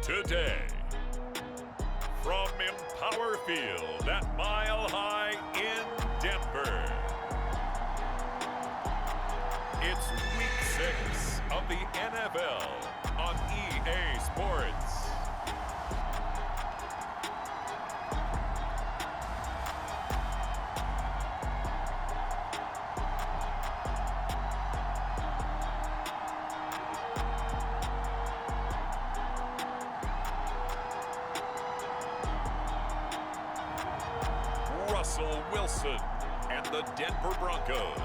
today. From Empower Field at Mile High in Denver, it's Week 6 of the NFL on EA Sports. Russell Wilson and the Denver Broncos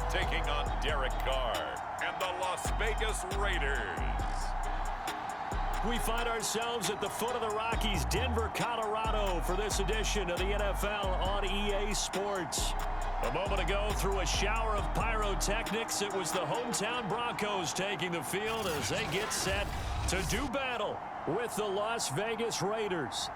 taking on Derek Carr and the Las Vegas Raiders. We find ourselves at the foot of the Rockies, Denver, Colorado, for this edition of the NFL on EA Sports. A moment ago, through a shower of pyrotechnics, it was the hometown Broncos taking the field as they get set to do battle with the Las Vegas Raiders.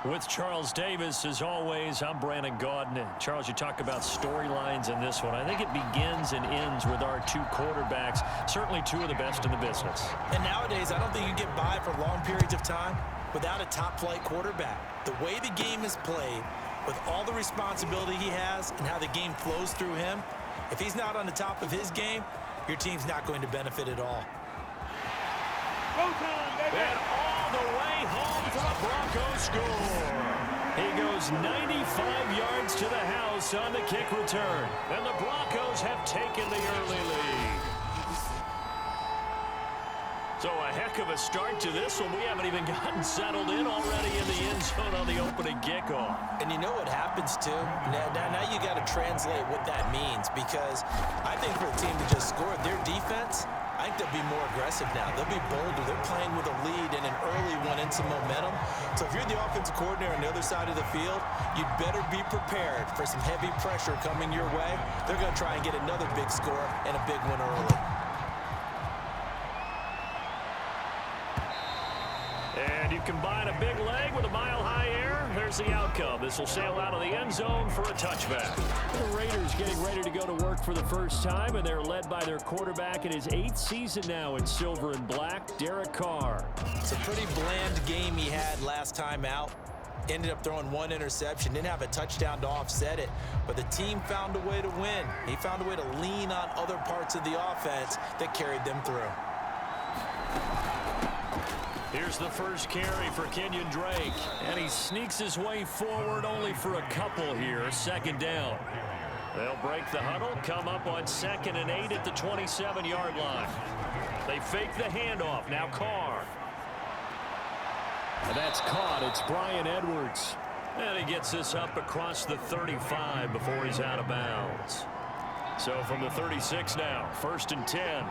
With Charles Davis, as always, I'm Brandon Gaudin. Charles, you talk about storylines in this one. I think it begins and ends with our two quarterbacks, certainly two of the best in the business. And nowadays, I don't think you get by for long periods of time without a top-flight quarterback. The way the game is played, with all the responsibility he has and how the game flows through him, if he's not on the top of his game, your team's not going to benefit at all. And all the way home for the Broncos score. He goes 95 yards to the house on the kick return. And the Broncos have taken the early lead. So a heck of a start to this one. We haven't even gotten settled in already in the end zone on the opening kickoff. And you know what happens, too? Now you got to translate what that means, because I think for the team to just score their defense, I think they'll be more aggressive now. They'll be bolder. They're playing with a lead and an early one and some momentum. So if you're the offensive coordinator on the other side of the field, you'd better be prepared for some heavy pressure coming your way. They're going to try and get another big score and a big one early. And you combine a big leg with a mile-high air. There's the outcome. This will sail out of the end zone for a touchback. The Raiders getting ready to go to work for the first time, and they're led by their quarterback in his 8th season now in silver and black, Derek Carr. It's a pretty bland game he had last time out. Ended up throwing one interception, didn't have a touchdown to offset it, but the team found a way to win. He found a way to lean on other parts of the offense that carried them through. Here's the first carry for Kenyon Drake, and he sneaks his way forward only for a couple here, second down. They'll break the huddle, come up on 2nd and 8 at the 27-yard line. They fake the handoff, now Carr. And that's caught, it's Bryan Edwards. And he gets this up across the 35 before he's out of bounds. So from the 36 now, 1st and 10.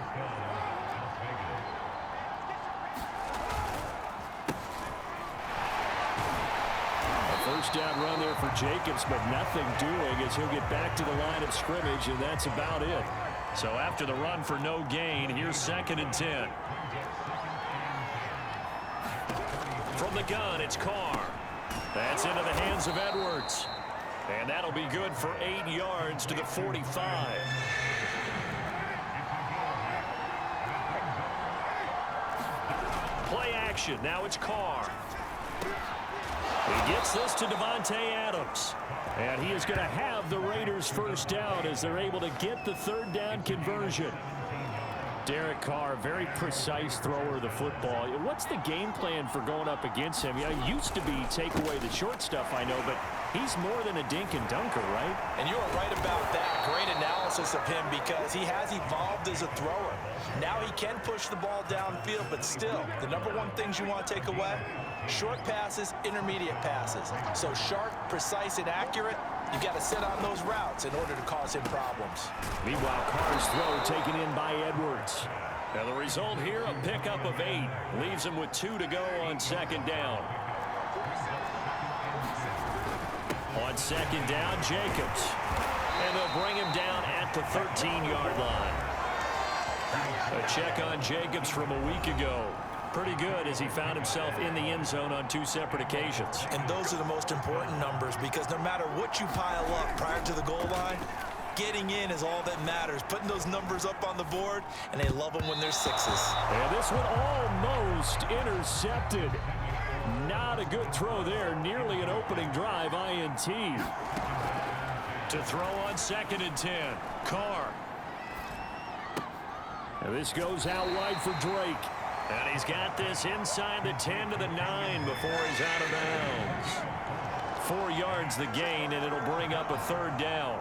First down run there for Jacobs, but nothing doing as he'll get back to the line of scrimmage, and that's about it. So after the run for no gain, here's 2nd and 10. From the gun, it's Carr. That's into the hands of Edwards. And that'll be good for 8 yards to the 45. Play action, now it's Carr. He gets this to Devontae Adams. And he is going to have the Raiders first down as they're able to get the 3rd down conversion. Derek Carr, very precise thrower of the football. What's the game plan for going up against him? Yeah, it used to be take away the short stuff, I know, but he's more than a dink and dunker, right? And you are right about that. Great analysis of him, because he has evolved as a thrower. Now he can push the ball downfield, but still, the number one things you want to take away, short passes, intermediate passes. So sharp, precise, and accurate, you've got to sit on those routes in order to cause him problems. Meanwhile, Carr's throw taken in by Edwards. Now the result here, a pickup of 8. Leaves him with 2 to go on 2nd down. On 2nd down, Jacobs. And they'll bring him down at the 13-yard line. A check on Jacobs from a week ago. pretty good as he found himself in the end zone on 2 separate occasions. And those are the most important numbers because no matter what you pile up prior to the goal line, getting in is all that matters. Putting those numbers up on the board, and they love them when they're 6s. And this one almost intercepted. Not a good throw there. Nearly an opening drive INT. To throw on 2nd and 10. Carr. And this goes out wide for Drake. And he's got this inside the 10 to the 9 before he's out of bounds. 4 yards the gain, and it'll bring up a 3rd down.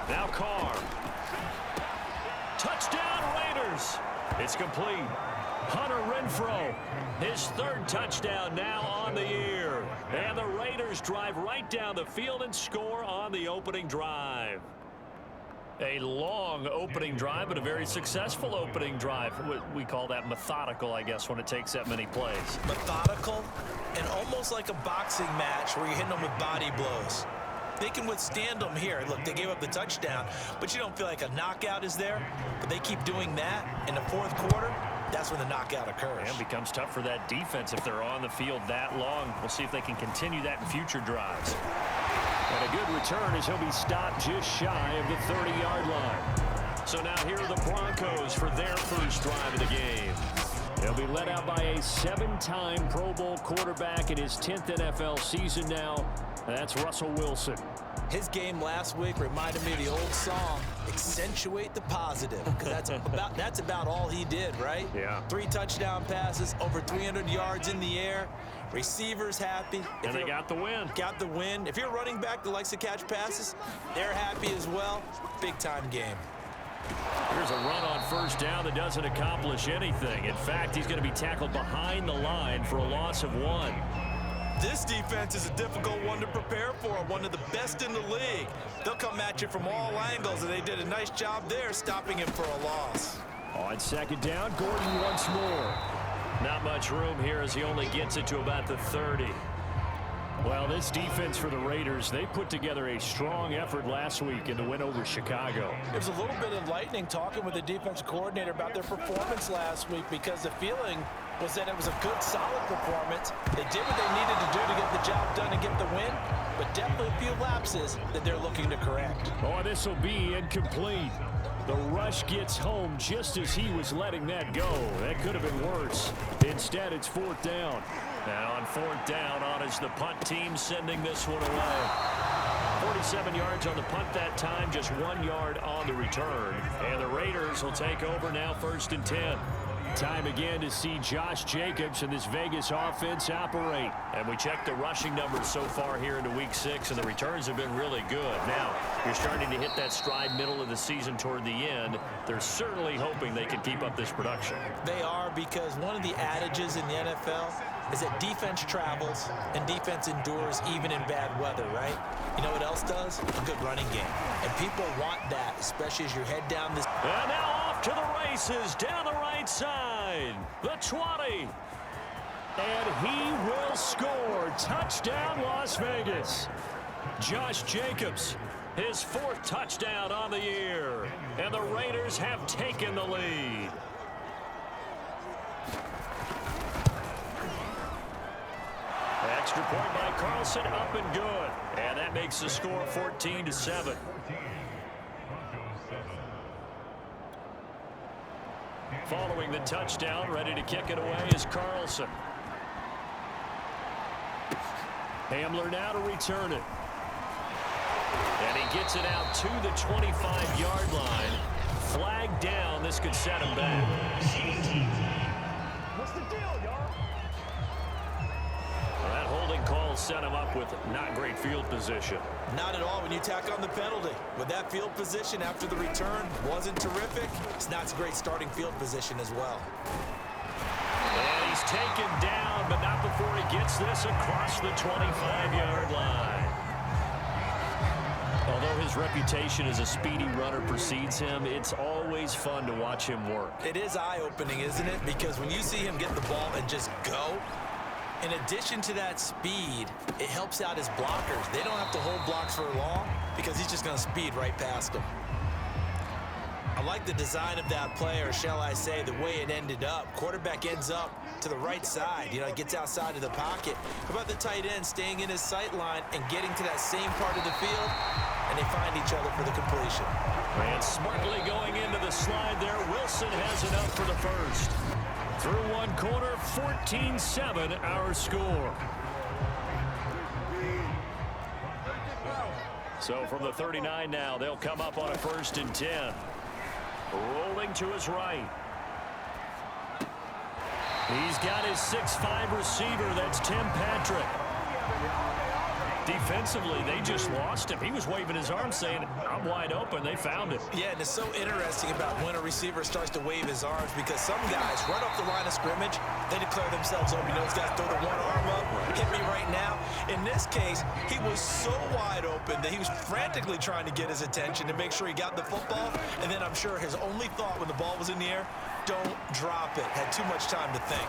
Now Carr. Touchdown Raiders. It's complete. Hunter Renfrow, his 3rd touchdown now on the year. And the Raiders drive right down the field and score on the opening drive. A long opening drive, but a very successful opening drive. We call that methodical, I guess, when it takes that many plays. Methodical and almost like a boxing match where you're hitting them with body blows. They can withstand them here. Look, they gave up the touchdown, but you don't feel like a knockout is there. But they keep doing that in the 4th quarter. That's when the knockout occurs. And it becomes tough for that defense if they're on the field that long. We'll see if they can continue that in future drives. And a good return as he'll be stopped just shy of the 30-yard line. So now here are the Broncos for their first drive of the game. They'll be led out by a 7-time Pro Bowl quarterback in his 10th NFL season now. That's Russell Wilson. His game last week reminded me of the old song, Accentuate the Positive, because that's about all he did, right? Yeah. 3 touchdown passes, over 300 yards in the air. Receivers happy. And they got the win. Got the win. If you're a running back that likes to catch passes, they're happy as well. Big-time game. Here's a run on 1st down that doesn't accomplish anything. In fact, he's going to be tackled behind the line for a loss of 1. This defense is a difficult one to prepare for, one of the best in the league. They'll come at you from all angles, and they did a nice job there stopping him for a loss. On 2nd down, Gordon once more. Not much room here as he only gets it to about the 30. Well, this defense for the Raiders, they put together a strong effort last week in the win over Chicago. There's a little bit of lightning talking with the defensive coordinator about their performance last week because the feeling was that it was a good, solid performance. They did what they needed to do to get the job done and get the win, but definitely a few lapses that they're looking to correct. Oh, this will be incomplete. The rush gets home just as he was letting that go. That could have been worse. Instead, it's 4th down. And on 4th down, on is the punt team sending this one away. 47 yards on the punt that time, just 1 yard on the return. And the Raiders will take over now 1st and 10. Time again to see Josh Jacobs and this Vegas offense operate. And we check the rushing numbers so far here into week 6, and the returns have been really good. Now, you're starting to hit that stride middle of the season toward the end. They're certainly hoping they can keep up this production. They are, because one of the adages in the NFL is that defense travels and defense endures even in bad weather, right? You know what else does? A good running game. And people want that, especially as you head down this. And now off to the races down the right side. The 20. And he will score. Touchdown, Las Vegas. Josh Jacobs, his 4th touchdown on the year. And the Raiders have taken the lead. Extra point by Carlson, up and good. And that makes the score 14-7. Following the touchdown, ready to kick it away is Carlson. Hamler now to return it. And he gets it out to the 25-yard line. Flag down. This could set him back. What's the deal, y'all? That holding call set him up with not great field position. Not at all when you tack on the penalty. With that field position after the return wasn't terrific, it's not a great starting field position as well. And he's taken down, but not before he gets this across the 25-yard line. Although his reputation as a speedy runner precedes him, it's always fun to watch him work. It is eye-opening, isn't it? Because when you see him get the ball and just go, in addition to that speed, it helps out his blockers. They don't have to hold blocks for long because he's just going to speed right past them. I like the design of that play, or shall I say the way it ended up. Quarterback ends up to the right side. You know, he gets outside of the pocket. How about the tight end staying in his sight line and getting to that same part of the field, and they find each other for the completion. And smartly going into the slide there, Wilson has it up for the first. Through one quarter, 14-7 our score. So from the 39 now, they'll come up on a 1st and 10. Rolling to his right. He's got his 6'5" receiver. That's Tim Patrick. Defensively, they just lost him. He was waving his arms saying, I'm wide open. They found him. Yeah, and it's so interesting about when a receiver starts to wave his arms, because some guys right off the line of scrimmage, they declare themselves open. You know, those guys throw the one arm up, hit me right now. In this case, he was so wide open that he was frantically trying to get his attention to make sure he got the football. And then I'm sure his only thought when the ball was in the air, don't drop it. Had too much time to think.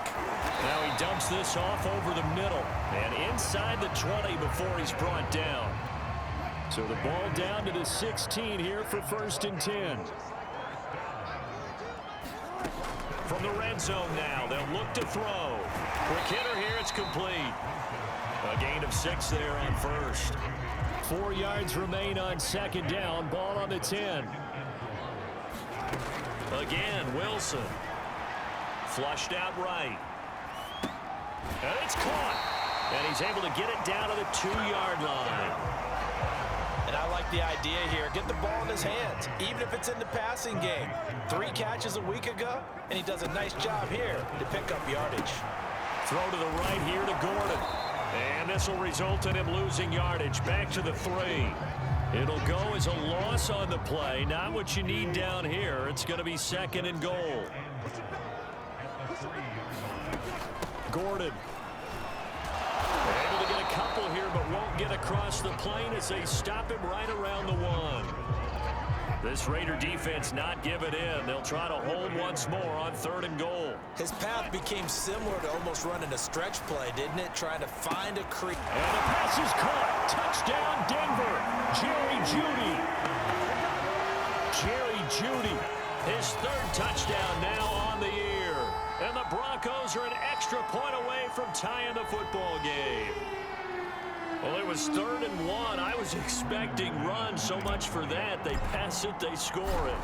Now he dumps this off over the middle and inside the 20 before he's brought down. So the ball down to the 16 here for 1st and 10. From the red zone now, they'll look to throw. Quick hitter here, it's complete. A gain of 6 there on 1st. 4 yards remain on 2nd down. Ball on the 10. Again, Wilson. Flushed out right. And it's caught. And he's able to get it down to the 2-yard line. And I like the idea here. Get the ball in his hands, even if it's in the passing game. 3 catches a week ago, and he does a nice job here to pick up yardage. Throw to the right here to Gordon. And this will result in him losing yardage. Back to the 3. It'll go as a loss on the play. Not what you need down here. It's going to be 2nd and goal. Gordon. Able to get a couple here, but won't get across the plane as they stop him right around the 1. This Raider defense not giving in. They'll try to hold once more on 3rd and goal. His path became similar to almost running a stretch play, didn't it? Trying to find a creek. And the pass is caught. Touchdown, Denver. Jerry Jeudy. Jerry Jeudy. His 3rd touchdown now on the year. And the Broncos are an extra point away from tying the football game. Well, it was 3rd and 1. I was expecting run, so much for that. They pass it, they score it.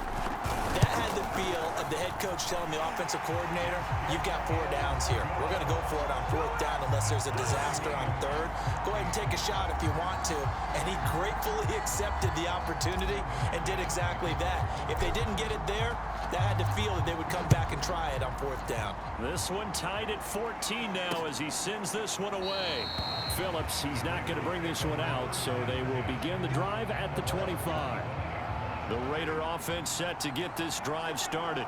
That had the feel of the head coach telling the offensive coordinator, you've got 4 downs here. We're going to go for it on 4th down unless there's a disaster on 3rd. Go ahead and take a shot if you want to. And he gratefully accepted the opportunity and did exactly that. If they didn't get it there, that had to feel that they would come back and try it on 4th down. This one tied at 14 now as he sends this one away. Phillips, he's not going to bring this one out, so they will begin the drive at the 25. The Raider offense set to get this drive started.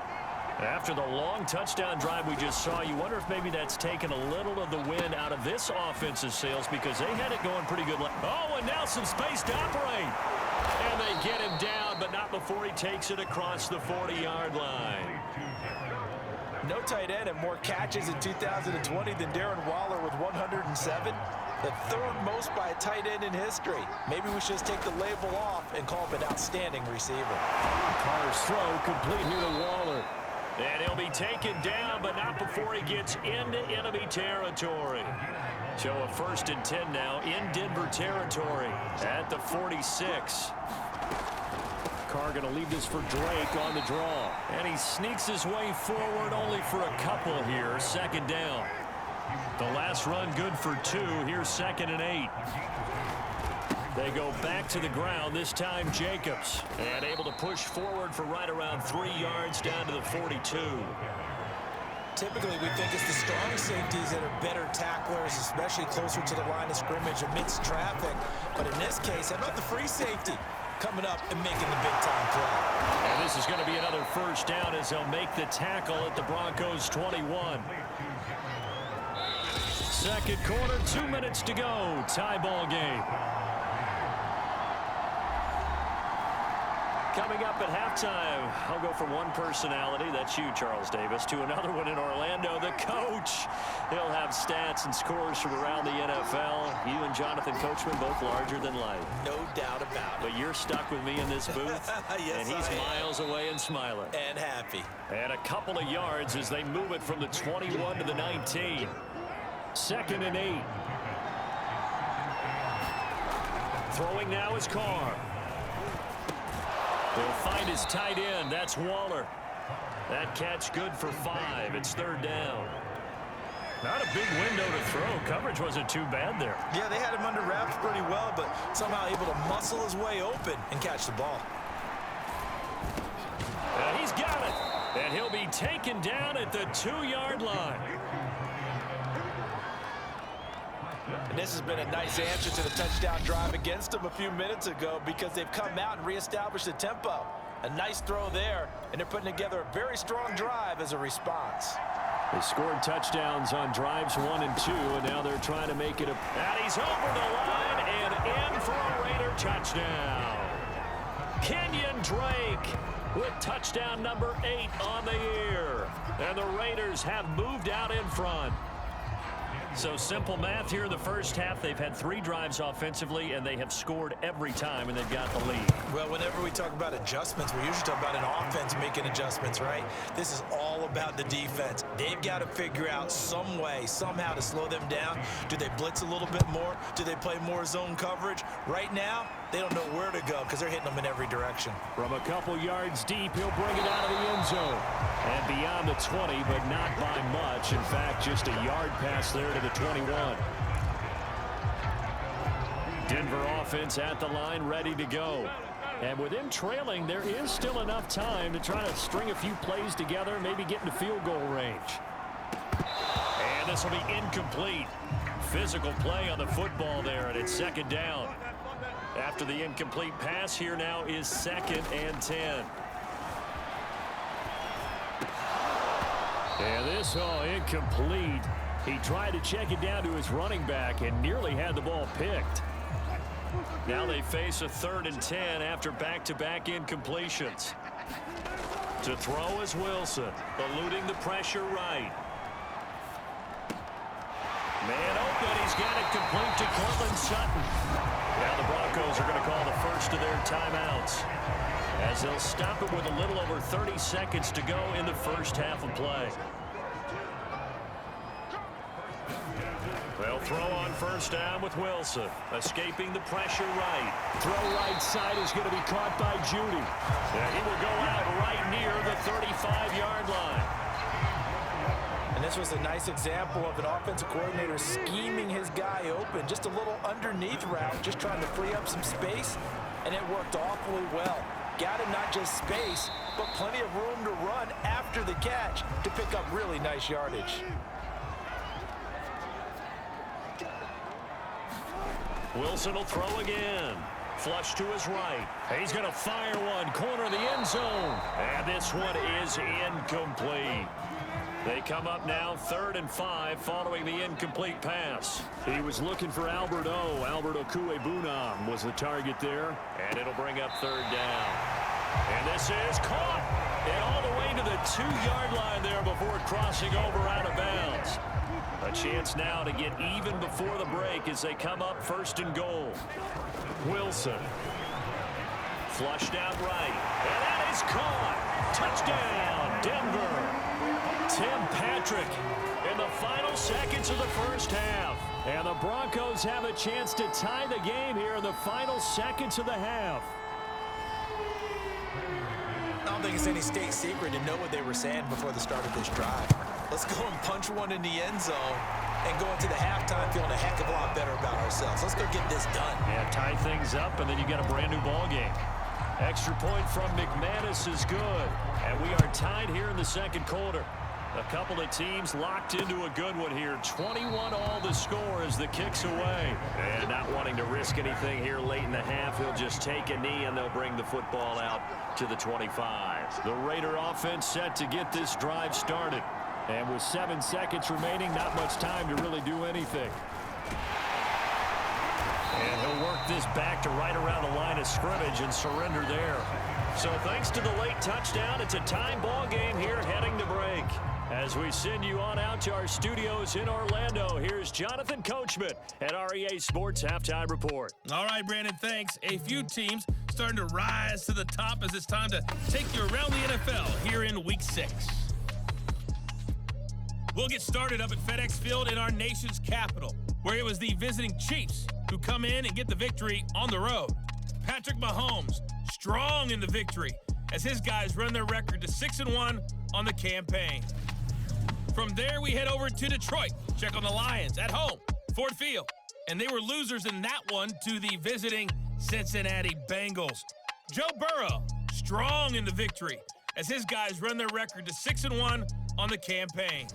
After the long touchdown drive we just saw, you wonder if maybe that's taken a little of the wind out of this offense's sails, because they had it going pretty good. Oh, and now some space to operate. And they get him down, but not before he takes it across the 40-yard line. No tight end and more catches in 2020 than Darren Waller with 107. The 3rd most by a tight end in history. Maybe we should just take the label off and call him an outstanding receiver. Carr's throw complete here to Waller. And he'll be taken down, but not before he gets into enemy territory. So a 1st and 10 now in Denver territory at the 46. Carr going to leave this for Drake on the draw. And he sneaks his way forward only for a couple here. 2nd down. The last run good for 2. Here's 2nd and 8. They go back to the ground, this time Jacobs. And able to push forward for right around 3 yards down to the 42. Typically, we think it's the strong safeties that are better tacklers, especially closer to the line of scrimmage amidst traffic. But in this case, how about the free safety coming up and making the big-time play? And this is going to be another 1st down as they'll make the tackle at the Broncos 21. 2nd quarter, 2 minutes to go. Tie ball game. Coming up at halftime, I'll go from one personality, that's you, Charles Davis, to another one in Orlando, the coach. He'll have stats and scores from around the NFL. You and Jonathan Coachman both larger than life. No doubt about it. But you're stuck with me in this booth, yes, and he's miles away and smiling. And happy. And a couple of yards as they move it from the 21 to the 19. 2nd and 8. Throwing now is Carr. He'll find his tight end. That's Waller. That catch good for 5. It's 3rd down. Not a big window to throw. Coverage wasn't too bad there. Yeah, they had him under wraps pretty well, but somehow able to muscle his way open and catch the ball. And he's got it. And he'll be taken down at the 2-yard line. And this has been a nice answer to the touchdown drive against them a few minutes ago because they've come out and reestablished the tempo. A nice throw there, and they're putting together a very strong drive as a response. They scored touchdowns on drives 1 and 2, and now they're trying to make it a... And he's over the line and in for a Raider touchdown. Kenyon Drake with touchdown number 8 on the year. And the Raiders have moved out in front. So simple math here in the first half. They've had 3 drives offensively, and they have scored every time, and they've got the lead. Well, whenever we talk about adjustments, we usually talk about an offense making adjustments, right? This is all about the defense. They've got to figure out some way, somehow to slow them down. Do they blitz a little bit more? Do they play more zone coverage? Right now, they don't know where to go because they're hitting them in every direction. From a couple yards deep, he'll bring it out of the end zone. And beyond the 20, but not by much. In fact, just a yard pass there to the 21. Denver offense at the line, ready to go. And with him trailing, there is still enough time to try to string a few plays together, maybe get into field goal range. And this will be incomplete. Physical play on the football there, and it's 2nd down. After the incomplete pass, here now is 2nd and 10. And this incomplete. He tried to check it down to his running back and nearly had the ball picked. Now they face a 3rd and 10 after back-to-back incompletions. To throw is Wilson, eluding the pressure right. Man open, he's got it complete to Cortland Sutton. Now the Broncos are going to call the first of their timeouts, as they'll stop it with a little over 30 seconds to go in the first half of play. They'll throw on 1st down with Wilson, escaping the pressure right. Throw right side is going to be caught by Judy. And he will go out right near the 35-yard line. And this was a nice example of an offensive coordinator scheming his guy open. Just a little underneath route, just trying to free up some space, and it worked awfully well. Got him not just space, but plenty of room to run after the catch to pick up really nice yardage. Wilson will throw again. Flush to his right. He's going to fire one. Corner of the end zone. And this one is incomplete. They come up now 3rd and 5 following the incomplete pass. He was looking for Albert O. Albert Okuebunam was the target there. And it'll bring up 3rd down. And this is caught. And all the way to the 2-yard line there before crossing over out of bounds. A chance now to get even before the break as they come up 1st and goal. Wilson. Flushed out right. And that is caught. Touchdown, Denver. Tim Patrick in the final seconds of the first half. And the Broncos have a chance to tie the game here in the final seconds of the half. I don't think it's any state secret to know what they were saying before the start of this drive. Let's go and punch one in the end zone and go into the halftime feeling a heck of a lot better about ourselves. Let's go get this done. Yeah, tie things up, and then you got a brand new ball game. Extra point from McManus is good. And we are tied here in the 2nd quarter. A couple of teams locked into a good one here. 21 all the score as the kick's away. And not wanting to risk anything here late in the half, he'll just take a knee and they'll bring the football out to the 25. The Raider offense set to get this drive started. And with 7 seconds remaining, not much time to really do anything. And he'll work this back to right around the line of scrimmage and surrender there. So thanks to the late touchdown, it's a tie ball game here heading to break. As we send you on out to our studios in Orlando, here's Jonathan Coachman at REA Sports Halftime Report. All right, Brandon, thanks. A few teams starting to rise to the top as it's time to take you around the NFL here in Week 6. We'll get started up at FedEx Field in our nation's capital, where it was the visiting Chiefs who come in and get the victory on the road. Patrick Mahomes, strong in the victory as his guys run their record to 6-1 on the campaign. From there, we head over to Detroit, check on the Lions at home, Ford Field. And they were losers in that one to the visiting Cincinnati Bengals. Joe Burrow, strong in the victory as his guys run their record to 6-1 on the campaign.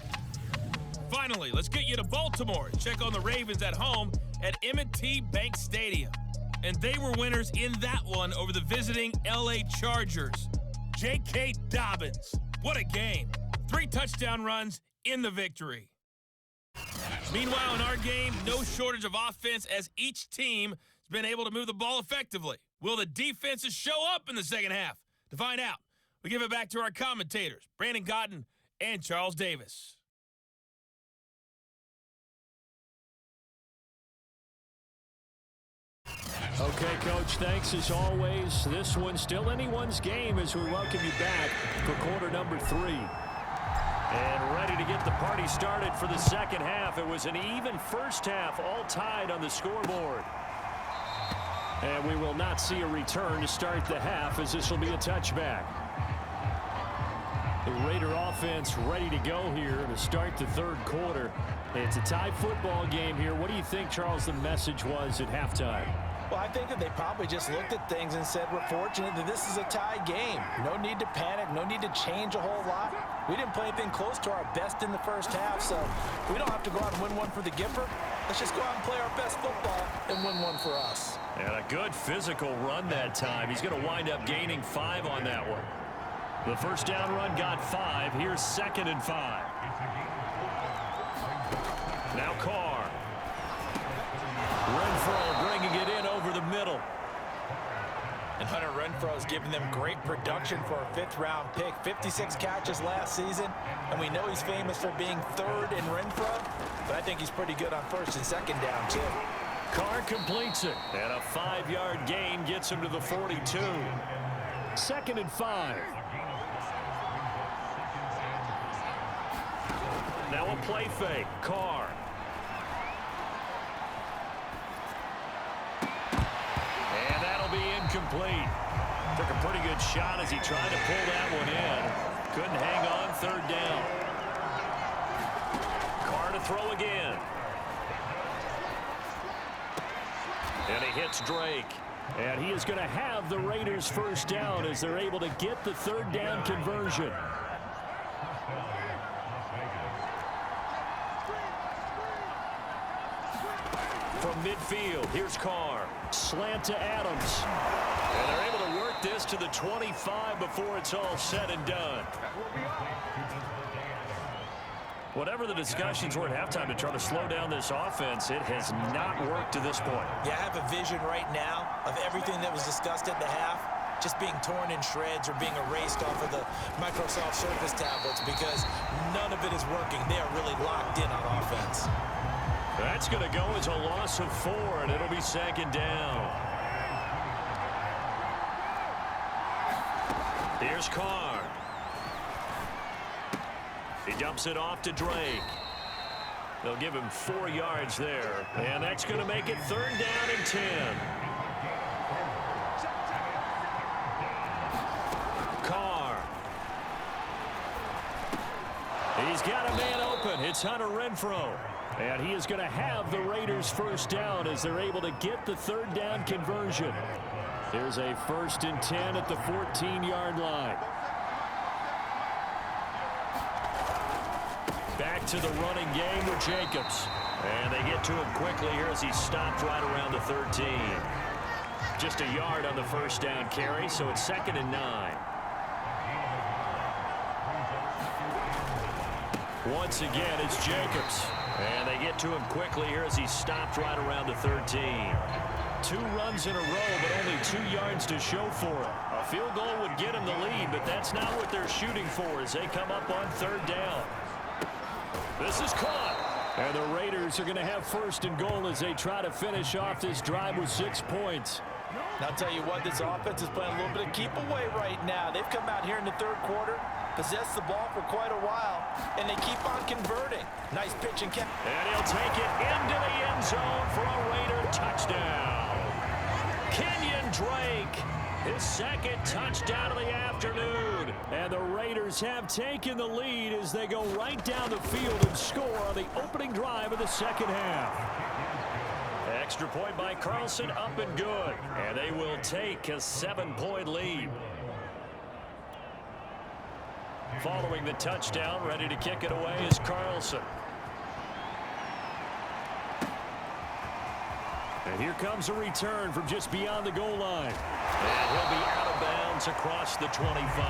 Finally, let's get you to Baltimore, check on the Ravens at home at M&T Bank Stadium. And they were winners in that one over the visiting LA Chargers. J.K. Dobbins, what a game. 3 touchdown runs in the victory. Meanwhile, in our game, no shortage of offense as each team has been able to move the ball effectively. Will the defenses show up in the second half? To find out, we give it back to our commentators, Brandon Cotton and Charles Davis. Okay, Coach, thanks as always. This one's still anyone's game as we welcome you back for quarter number 3. And ready to get the party started for the second half. It was an even first half, all tied on the scoreboard. And we will not see a return to start the half as this will be a touchback. The Raider offense ready to go here to start the third quarter. It's a tie football game here. What do you think, Charles, the message was at halftime? Well, I think that they probably just looked at things and said, we're fortunate that this is a tie game. No need to panic, no need to change a whole lot. We didn't play anything close to our best in the first half, so we don't have to go out and win one for the Gipper. Let's just go out and play our best football and win one for us. And a good physical run that time. He's going to wind up gaining 5 on that one. The first down run got 5. Here's 2nd and 5. Now Carr. Renfro bringing it in over the middle. And Hunter Renfrow is giving them great production for a 5th-round pick. 56 catches last season, and we know he's famous for being 3rd in Renfrow, but I think he's pretty good on 1st and 2nd down, too. Carr completes it, and a 5-yard gain gets him to the 42. 2nd and 5. Now a play fake. Carr. And that'll be incomplete. Took a pretty good shot as he tried to pull that one in. Couldn't hang on, 3rd down. Carr to throw again. And he hits Drake. And he is going to have the Raiders first down as they're able to get the 3rd down conversion. From midfield, here's Carr. Slant to Adams. And they're able to work this to the 25 before it's all said and done. Whatever the discussions were at halftime to try to slow down this offense, it has not worked to this point. Yeah, I have a vision right now of everything that was discussed at the half just being torn in shreds or being erased off of the Microsoft Surface tablets because none of it is working. They are really locked in on offense. That's going to go as a loss of 4, and it'll be 2nd down. Here's Carr. He dumps it off to Drake. They'll give him 4 yards there, and that's going to make it 3rd down and 10. Carr. He's got a man open. It's Hunter Renfrow. And he is going to have the Raiders first down as they're able to get the 3rd down conversion. There's a 1st and 10 at the 14-yard line. Back to the running game with Jacobs. And they get to him quickly here as he stopped right around the 13. Just a yard on the first down carry, so it's 2nd and 9. Once again, it's Jacobs. And they get to him quickly here as he stopped right around the 13. 2 runs in a row, but only 2 yards to show for it. A Field goal would get them the lead, but that's not what they're shooting for as they come up on third down. This is caught. And the Raiders are going to have first and goal as they try to finish off this drive with 6 points. Now, I'll tell you what, this offense is playing a little bit of keep away right now. They've come out here in the third quarter, possessed the ball for quite a while, and they keep on converting. Nice pitch and catch. And he'll take it into the end zone for a Raider touchdown. Kenyon Drake, his second touchdown of the afternoon. And the Raiders have taken the lead as they go right down the field and score on the opening drive of the second half. Extra point by Carlson, up and good. And they will take a 7-point lead. Following the touchdown, ready to kick it away is Carlson. And here comes a return from just beyond the goal line. And he'll be out of bounds across the 25.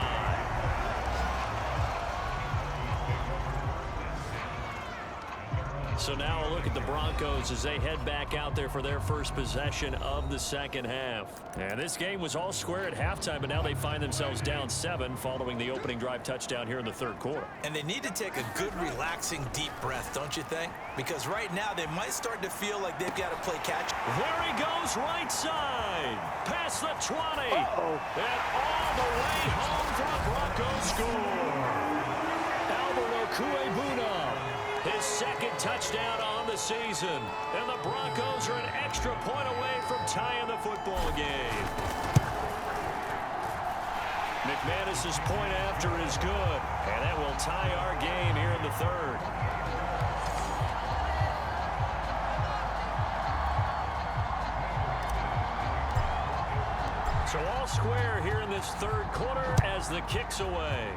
So now a look at the Broncos as they head back out there for their first possession of the second half. And this game was all square at halftime, but now they find themselves down 7 following the opening drive touchdown here in the third quarter. And they need to take a good, relaxing, deep breath, don't you think? Because right now they might start to feel like they've got to play catch. There he goes, right side. Past the 20. And all the way home for the Broncos score. Albert Okuebuna, his second touchdown on the season. And the Broncos are an extra point away from tying the football game. McManus's point after is good. And that will tie our game here in the third. So all square here in this third quarter as the kick's away.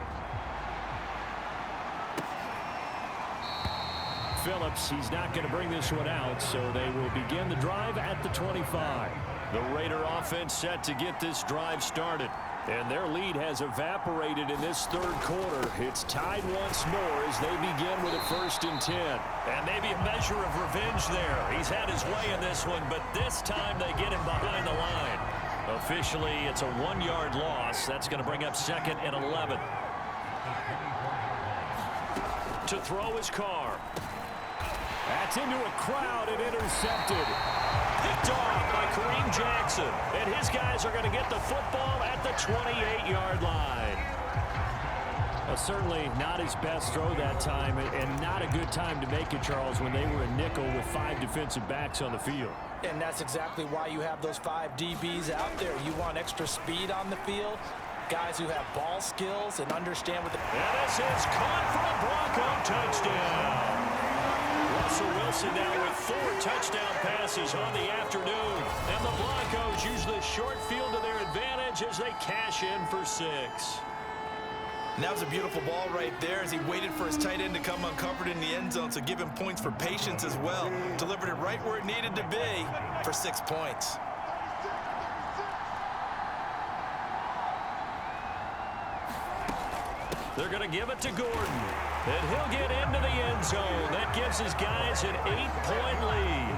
Phillips, he's not going to bring this one out, so they will begin the drive at the 25. The Raider offense set to get this drive started. And their lead has evaporated in this third quarter. It's tied once more as they begin with a 1st and 10. And maybe a measure of revenge there. He's had his way in this one, but this time they get him behind the line. Officially, it's a 1-yard loss. That's going to bring up 2nd and 11. To throw his Carr. That's into a crowd and intercepted. Picked off by Kareem Jackson. And his guys are going to get the football at the 28-yard line. Well, certainly not his best throw that time, and not a good time to make it, Charles, when they were a nickel with 5 defensive backs on the field. And that's exactly why you have those 5 DBs out there. You want extra speed on the field, guys who have ball skills and understand what the... And this is caught for a Bronco touchdown. Russell Wilson now with 4 touchdown passes on the afternoon. And the Broncos use the short field to their advantage as they cash in for 6. And that was a beautiful ball right there as he waited for his tight end to come uncovered in the end zone, so give him points for patience as well. Delivered it right where it needed to be for 6 points. They're going to give it to Gordon. And he'll get into the end zone. That gives his guys an 8-point lead.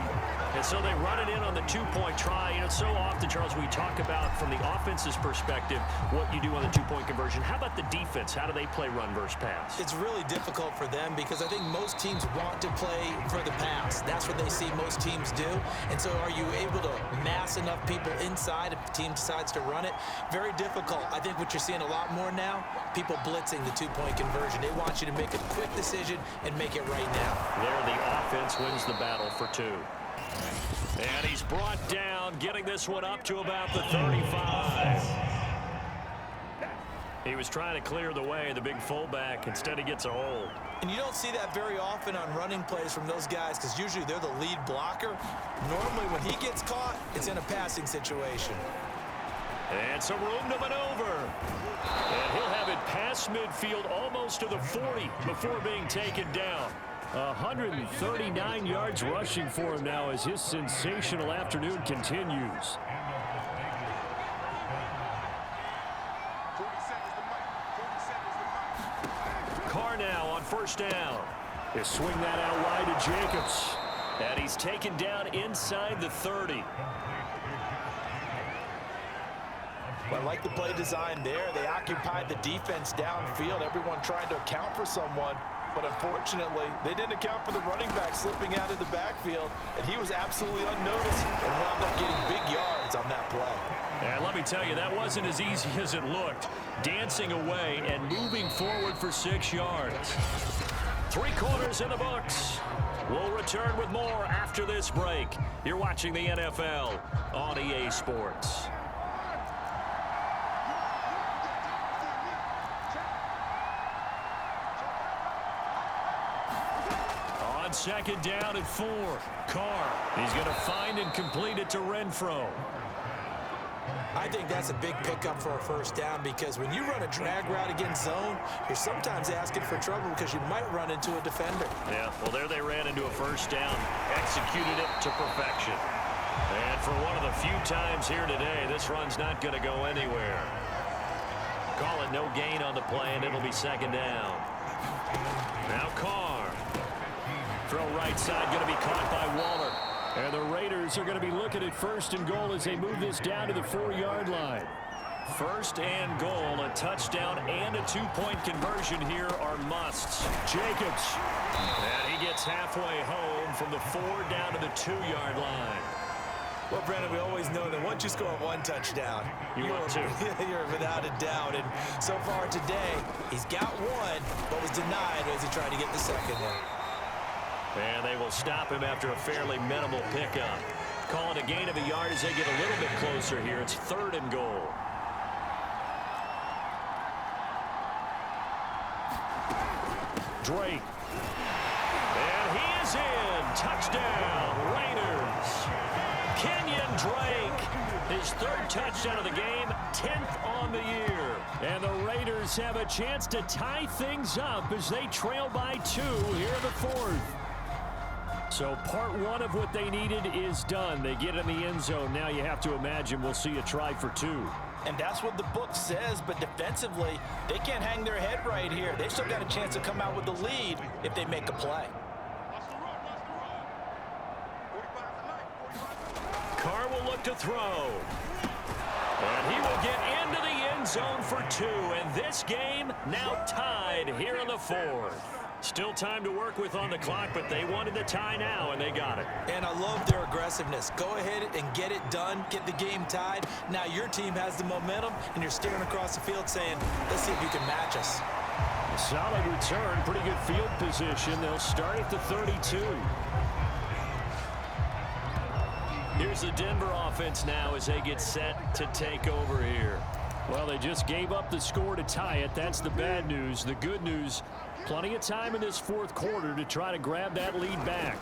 And so they run it in on the 2-point try. You know, so often, Charles, we talk about from the offense's perspective what you do on the 2-point conversion. How about the defense? How do they play run versus pass? It's really difficult for them because I think most teams want to play for the pass. That's what they see most teams do. And so are you able to mass enough people inside if the team decides to run it? Very difficult. I think what you're seeing a lot more now, people blitzing the 2-point conversion. They want you to make a quick decision and make it right now. There, the offense wins the battle for 2. And he's brought down, getting this one up to about the 35. He was trying to clear the way, the big fullback. Instead, he gets a hold. And you don't see that very often on running plays from those guys because usually they're the lead blocker. Normally, when he gets caught, it's in a passing situation. And some room to maneuver. And he'll have it past midfield almost to the 40 before being taken down. 139 yards rushing for him now as his sensational afternoon continues. Carr now on 1st down. He'll swing that out wide to Jacobs. And he's taken down inside the 30. Well, I like the play design there. They occupied the defense downfield, everyone trying to account for someone. But unfortunately, they didn't account for the running back slipping out of the backfield, and he was absolutely unnoticed and wound up getting big yards on that play. And let me tell you, that wasn't as easy as it looked. Dancing away and moving forward for 6 yards. 3 quarters in the books. We'll return with more after this break. You're watching the NFL on EA Sports. On second down and 4. Carr. He's going to find and complete it to Renfro. I think that's a big pickup for a first down because when you run a drag route against zone, you're sometimes asking for trouble because you might run into a defender. Yeah, well, there they ran into a first down, executed it to perfection. And for one of the few times here today, this run's not going to go anywhere. Call it no gain on the play, and it'll be second down. Now Carr. Throw right side, going to be caught by Waller. And the Raiders are going to be looking at first and goal as they move this down to the 4-yard line. First and goal, a touchdown and a 2-point conversion here are musts. Jacobs. And he gets halfway home from the 4 down to the 2-yard line. Well, Brandon, we always know that once you score 1 touchdown, you're without a doubt. And so far today, he's got 1, but was denied as he tried to get the second one. And they will stop him after a fairly minimal pickup. Call it a gain of a yard as they get a little bit closer here. It's 3rd and goal. Drake. And he is in. Touchdown, Raiders. Kenyon Drake. His 3rd touchdown of the game, 10th on the year. And the Raiders have a chance to tie things up as they trail by 2 here in the 4th. So part 1 of what they needed is done. They get in the end zone. Now you have to imagine we'll see a try for 2. And that's what the book says, but defensively, they can't hang their head right here. They still got a chance to come out with the lead if they make a play. Carr will look to throw. And he will get into the end zone for 2. And this game now tied here in the 4th. Still time to work with on the clock, but they wanted the tie now, and they got it. And I love their aggressiveness. Go ahead and get it done, get the game tied. Now your team has the momentum, and you're staring across the field saying, let's see if you can match us. Solid return, pretty good field position. They'll start at the 32. Here's the Denver offense now as they get set to take over here. Well, they just gave up the score to tie it. That's the bad news. The good news, plenty of time in this 4th quarter to try to grab that lead back.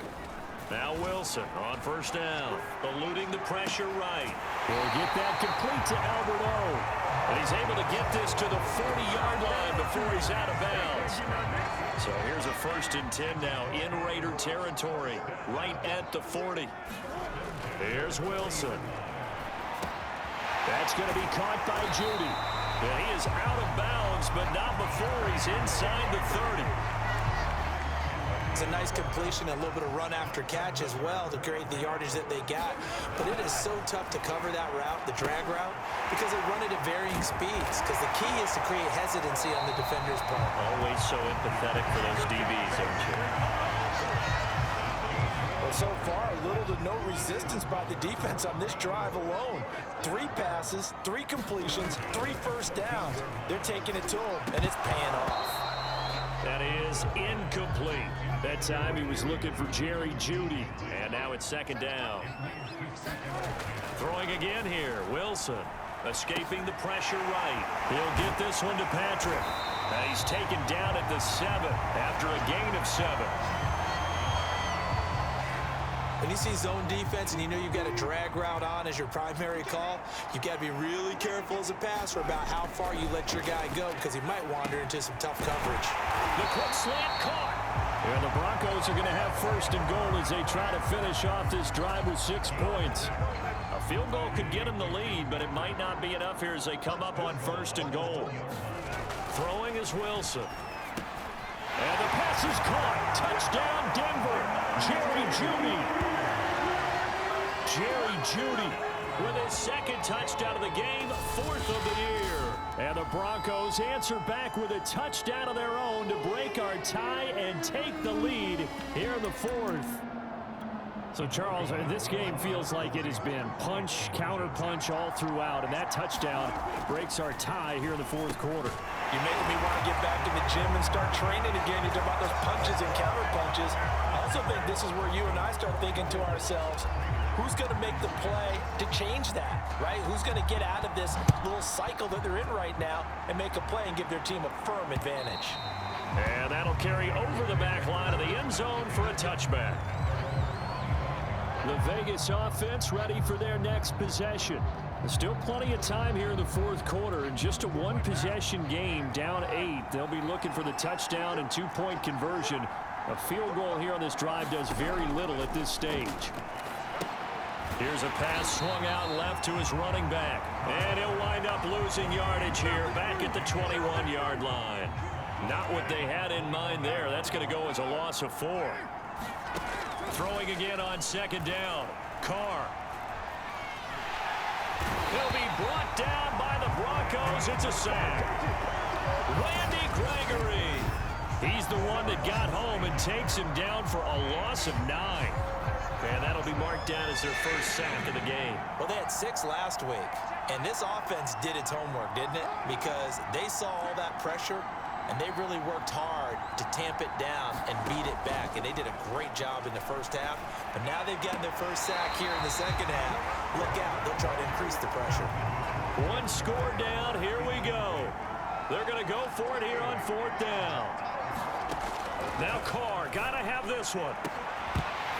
Now Wilson on first down, eluding the pressure right. He'll get that complete to Albert O. And he's able to get this to the 40-yard line before he's out of bounds. So here's a 1st and 10 now in Raider territory, right at the 40. Here's Wilson. That's going to be caught by Judy. And he is out of bounds, but not before he's inside the 30. It's a nice completion, a little bit of run after catch as well to create the yardage that they got. But it is so tough to cover that route, the drag route, because they run it at varying speeds. Because the key is to create hesitancy on the defender's part. Always so empathetic for those DBs, aren't you? Well, so far, little to no resistance by the defense on this drive alone. 3 passes, 3 completions, 3 first downs. They're taking it to them, and it's paying off. That is incomplete. That time he was looking for Jerry Jeudy. And now it's 2nd down. Throwing again here, Wilson. Escaping the pressure right. He'll get this one to Patrick. And he's taken down at the 7 after a gain of 7. When you see zone defense and you know you've got a drag route on as your primary call, you've got to be really careful as a passer about how far you let your guy go because he might wander into some tough coverage. The quick slant caught. And the Broncos are going to have 1st and goal as they try to finish off this drive with 6 points. A field goal could get them the lead, but it might not be enough here as they come up on 1st and goal. Throwing is Wilson. And the pass is caught. Touchdown, Denver. Jerry Jeudy. Jerry Jeudy with his second touchdown of the game, 4th of the year. And the Broncos answer back with a touchdown of their own to break our tie and take the lead here in the 4th. So, Charles, this game feels like it has been punch, counter-punch all throughout, and that touchdown breaks our tie here in the 4th quarter. You're making me want to get back in the gym and start training again. You talk about those punches and counter-punches. I also think this is where you and I start thinking to ourselves, who's going to make the play to change that, right? Who's going to get out of this little cycle that they're in right now and make a play and give their team a firm advantage? And that'll carry over the back line of the end zone for a touchback. The Vegas offense ready for their next possession. There's still plenty of time here in the 4th quarter, and just a one-possession game, down 8. They'll be looking for the touchdown and 2-point conversion. A field goal here on this drive does very little at this stage. Here's a pass swung out left to his running back, and he'll wind up losing yardage here back at the 21-yard line. Not what they had in mind there. That's going to go as a loss of 4. Throwing again on 2nd down. Carr. He'll be brought down by the Broncos. It's a sack. Randy Gregory. He's the one that got home and takes him down for a loss of 9. And that'll be marked down as their first sack of the game. Well, they had 6 last week, and this offense did its homework, didn't it? Because they saw all that pressure, and they really worked hard to tamp it down and beat it back. And they did a great job in the first half. But now they've gotten their first sack here in the second half. Look out. They'll try to increase the pressure. 1 score down. Here we go. They're going to go for it here on 4th down. Now Carr. Got to have this one.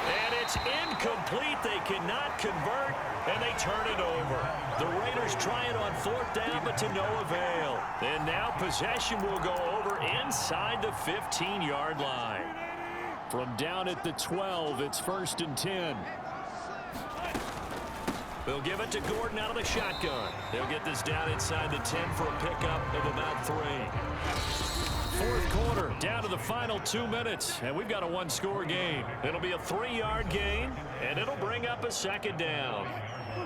And it's incomplete. They cannot convert, and they turn it over. The Raiders try it on 4th down, but to no avail. And now possession will go over inside the 15-yard line. From down at the 12, it's 1st and 10. They'll give it to Gordon out of the shotgun. They'll get this down inside the 10 for a pickup of about 3. 4th quarter, down to the final 2 minutes, and we've got a 1-score game. It'll be a 3-yard gain, and it'll bring up a 2nd down.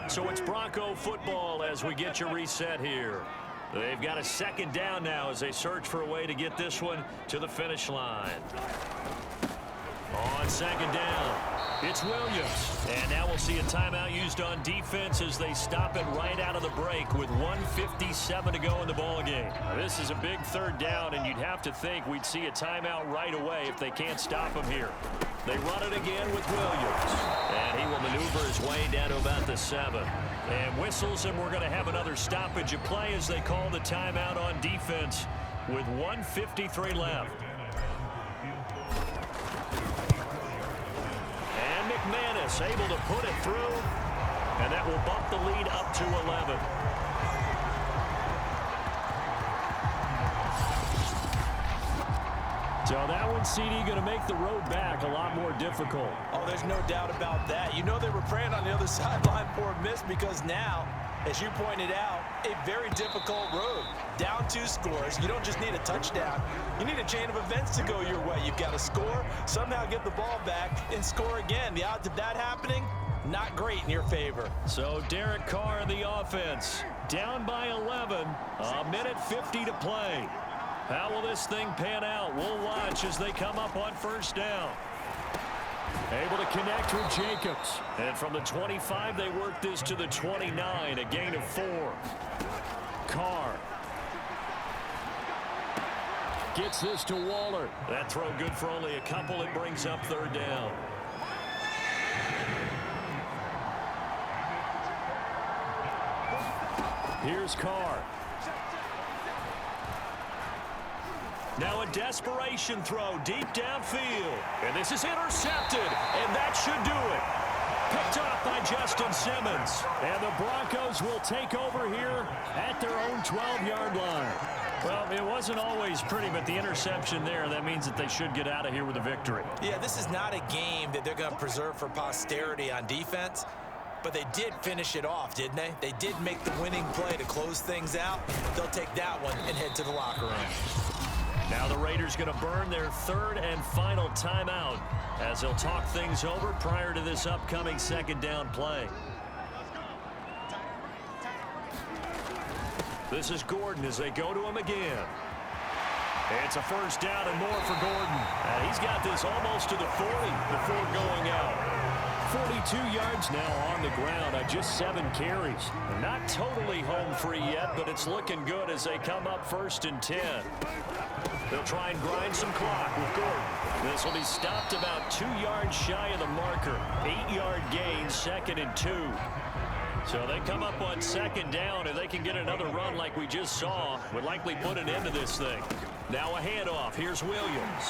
So it's Bronco football as we get you reset here. They've got a 2nd down now as they search for a way to get this one to the finish line. On 2nd down, it's Williams. And now we'll see a timeout used on defense as they stop it right out of the break with 1:57 to go in the ballgame. This is a big 3rd down, and you'd have to think we'd see a timeout right away if they can't stop him here. They run it again with Williams. And he will maneuver his way down to about the 7. And whistles, and we're going to have another stoppage of play as they call the timeout on defense with 1:53 left. McManus able to put it through, and that will bump the lead up to 11. So that one, CD, going to make the road back a lot more difficult. Oh, there's no doubt about that. You know they were praying on the other sideline for a miss because now, as you pointed out, a very difficult road. Down 2 scores. You don't just need a touchdown. You need a chain of events to go your way. You've got to score, somehow get the ball back, and score again. The odds of that happening, not great in your favor. So Derek Carr in the offense, down by 11, a minute 50 to play. How will this thing pan out? We'll watch as they come up on 1st down. Able to connect with Jacobs. And from the 25, they work this to the 29, a gain of 4. Carr gets this to Waller. That throw good for only a couple. It brings up 3rd down. Here's Carr. Now a desperation throw deep downfield. And this is intercepted. And that should do it. Picked up by Justin Simmons. And the Broncos will take over here at their own 12-yard line. Well, it wasn't always pretty, but the interception there, that means that they should get out of here with a victory. Yeah, this is not a game that they're going to preserve for posterity on defense. But they did finish it off, didn't they? They did make the winning play to close things out. They'll take that one and head to the locker room. Now the Raiders going to burn their 3rd and final timeout as they'll talk things over prior to this upcoming 2nd down play. This is Gordon as they go to him again. It's a first down and more for Gordon. And he's got this almost to the 40 before going out. 42 yards now on the ground on just 7 carries. Not totally home free yet, but it's looking good as they come up 1st and 10. They'll try and grind some clock with Gordon. This will be stopped about 2 yards shy of the marker. 8-yard gain, 2nd and 2. So they come up on 2nd down, and they can get another run like we just saw. Would likely put an end to this thing. Now a handoff. Here's Williams.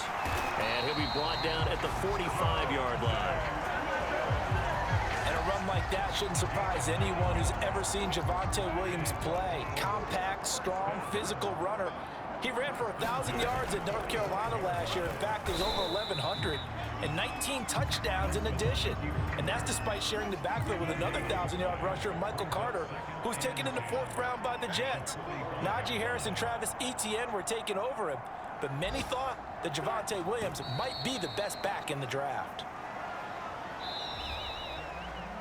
And he'll be brought down at the 45-yard line. And a run like that shouldn't surprise anyone who's ever seen Javonte Williams play. Compact, strong, physical runner. He ran for 1,000 yards at North Carolina last year. In fact, there's over 1,100 and 19 touchdowns in addition. And that's despite sharing the backfield with another 1,000-yard rusher, Michael Carter, who was taken in the 4th round by the Jets. Najee Harris and Travis Etienne were taking over him, but many thought that Javonte Williams might be the best back in the draft.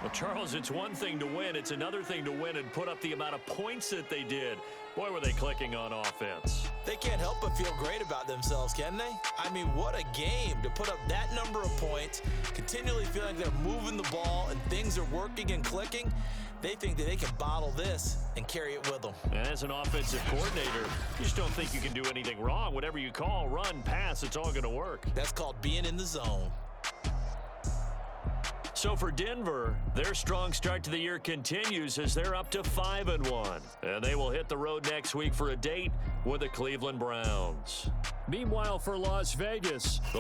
Well, Charles, it's one thing to win. It's another thing to win and put up the amount of points that they did. Boy, were they clicking on offense. They can't help but feel great about themselves, can they? I mean, what a game to put up that number of points, continually feeling they're moving the ball and things are working and clicking. They think that they can bottle this and carry it with them. And as an offensive coordinator, you just don't think you can do anything wrong. Whatever you call, run, pass, it's all going to work. That's called being in the zone. So for Denver, their strong start to the year continues as they're up to 5-1. And they will hit the road next week for a date with the Cleveland Browns. Meanwhile, for Las Vegas, the